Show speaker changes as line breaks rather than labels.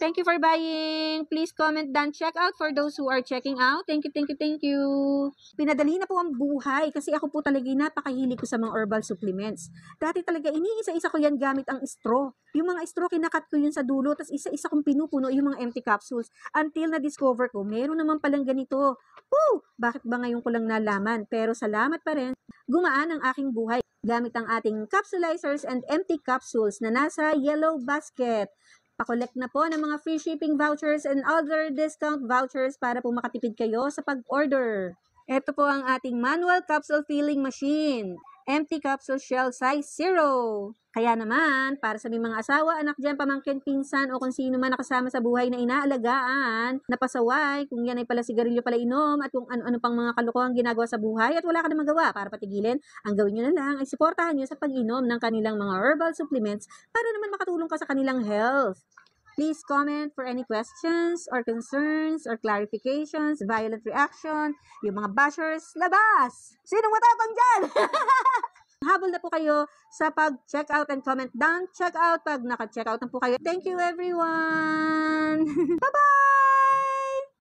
Thank you for buying. Please comment down check out for those who are checking out. Thank you, thank you, thank you. Pinadali na po ang buhay kasi ako po talaga napakahilig ko sa mga herbal supplements. Dati talaga iniisa-isa ko yan gamit ang straw. Yung mga straw kinakat ko yun sa dulo tapos isa-isa kong pinupuno yung mga empty capsules until na-discover ko meron naman palang ganito. Woo! Bakit ba ngayon ko lang nalaman? Pero salamat pa rin. Gumaan ang aking buhay gamit ang ating capsulizers and empty capsules na nasa yellow basket. Pa-collect na po ng mga free shipping vouchers and other discount vouchers para po makatipid kayo sa pag-order. Ito po ang ating manual capsule filling machine. Empty capsule shell size 0. Kaya naman, para sa mga asawa, anak dyan, pamangkin, pinsan, o kung sino man nakasama sa buhay na inaalagaan, napasaway, kung yan ay pala sigarilyo pala inom, at kung ano-ano pang mga kalokohang ginagawa sa buhay, at wala ka na magawa para patigilin, ang gawin nyo na lang ay suportahan nyo sa pag-inom ng kanilang mga herbal supplements para naman makatulong ka sa kanilang health. Please comment for any questions or concerns or clarifications, violent reaction, yung mga bashers, labas! Sinong matapang dyan? Habol na po kayo sa pag-check out and comment down, check out pag naka-check out na po kayo. Thank you everyone! Bye-bye!